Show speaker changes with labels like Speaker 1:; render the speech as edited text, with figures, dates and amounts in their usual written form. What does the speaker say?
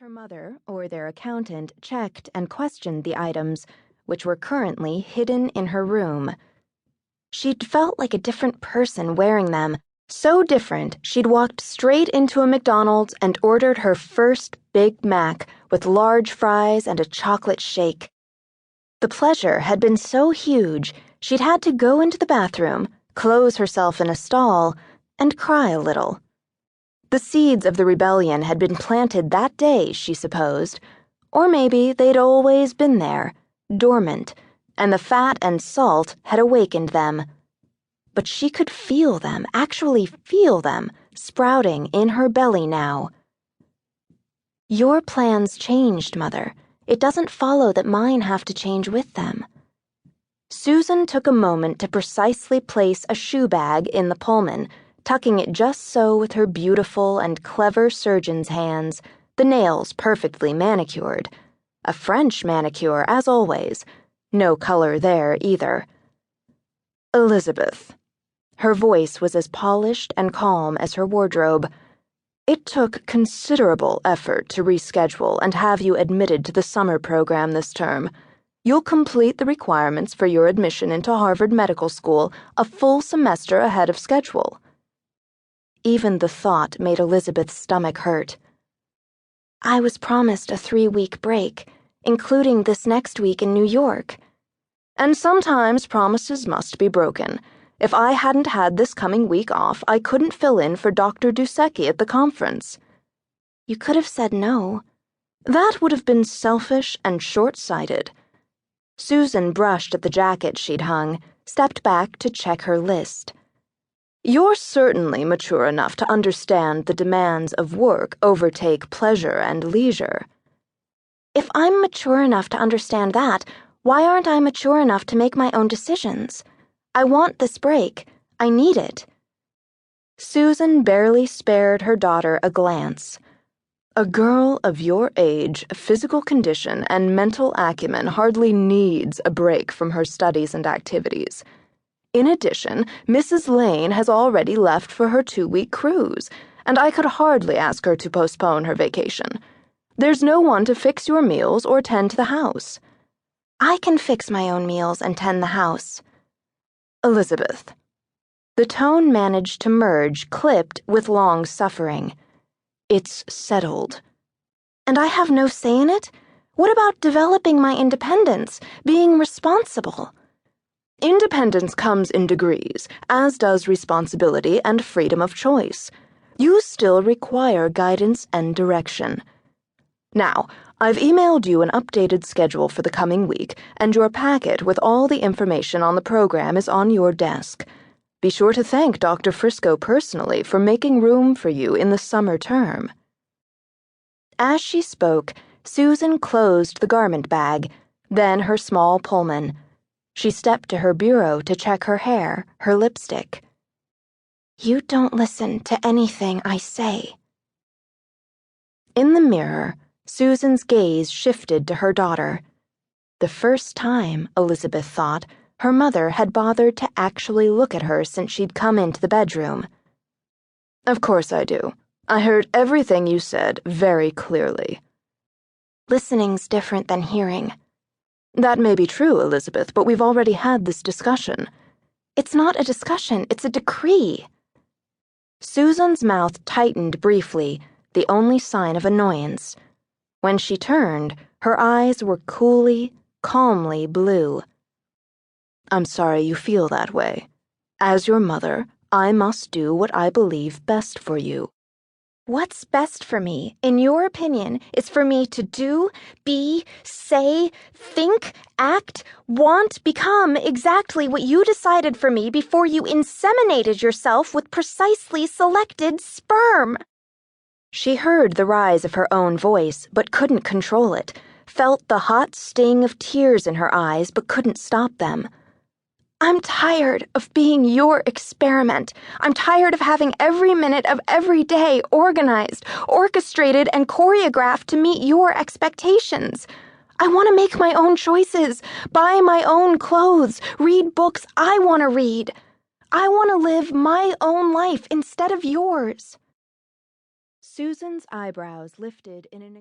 Speaker 1: Her mother or their accountant checked and questioned the items, which were currently hidden in her room. She'd felt like a different person wearing them, so different she'd walked straight into a McDonald's and ordered her first Big Mac with large fries and a chocolate shake. The pleasure had been so huge she'd had to go into the bathroom, close herself in a stall, and cry a little. The seeds of the rebellion had been planted that day, she supposed, or maybe they'd always been there, dormant, and the fat and salt had awakened them. But she could feel them, actually feel them, sprouting in her belly now. Your plans changed, Mother. It doesn't follow that mine have to change with them. Susan took a moment to precisely place a shoe bag in the Pullman, tucking it just so with her beautiful and clever surgeon's hands, the nails perfectly manicured. A French manicure, as always. No color there, either. Elizabeth. Her voice was as polished and calm as her wardrobe. It took considerable effort to reschedule and have you admitted to the summer program this term. You'll complete the requirements for your admission into Harvard Medical School a full semester ahead of schedule. Even the thought made Elizabeth's stomach hurt. I was promised a 3-week break, including this next week in New York. And sometimes promises must be broken. If I hadn't had this coming week off, I couldn't fill in for Dr. Dusecki at the conference. You could have said no. That would have been selfish and short-sighted. Susan brushed at the jacket she'd hung, stepped back to check her list. You're certainly mature enough to understand the demands of work overtake pleasure and leisure. If I'm mature enough to understand that, why aren't I mature enough to make my own decisions? I want this break. I need it. Susan barely spared her daughter a glance. A girl of your age, physical condition, and mental acumen hardly needs a break from her studies and activities. In addition, Mrs. Lane has already left for her 2-week cruise, and I could hardly ask her to postpone her vacation. There's no one to fix your meals or tend to the house. I can fix my own meals and tend the house. Elizabeth. The tone managed to merge, clipped with long suffering. It's settled. And I have no say in it? What about developing my independence, being responsible? Independence comes in degrees, as does responsibility and freedom of choice. You still require guidance and direction. Now, I've emailed you an updated schedule for the coming week, and your packet with all the information on the program is on your desk. Be sure to thank Dr. Frisco personally for making room for you in the summer term. As she spoke, Susan closed the garment bag, then her small Pullman. She stepped to her bureau to check her hair, her lipstick. You don't listen to anything I say. In the mirror, Susan's gaze shifted to her daughter. The first time, Elizabeth thought, her mother had bothered to actually look at her since she'd come into the bedroom. Of course I do. I heard everything you said very clearly. Listening's different than hearing. That may be true, Elizabeth, but we've already had this discussion. It's not a discussion, it's a decree. Susan's mouth tightened briefly, the only sign of annoyance. When she turned, her eyes were coolly, calmly blue. I'm sorry you feel that way. As your mother, I must do what I believe best for you. What's best for me, in your opinion, is for me to do, be, say, think, act, want, become exactly what you decided for me before you inseminated yourself with precisely selected sperm. She heard the rise of her own voice, but couldn't control it, felt the hot sting of tears in her eyes, but couldn't stop them. I'm tired of being your experiment. I'm tired of having every minute of every day organized, orchestrated, and choreographed to meet your expectations. I want to make my own choices, buy my own clothes, read books I want to read. I want to live my own life instead of yours. Susan's eyebrows lifted in an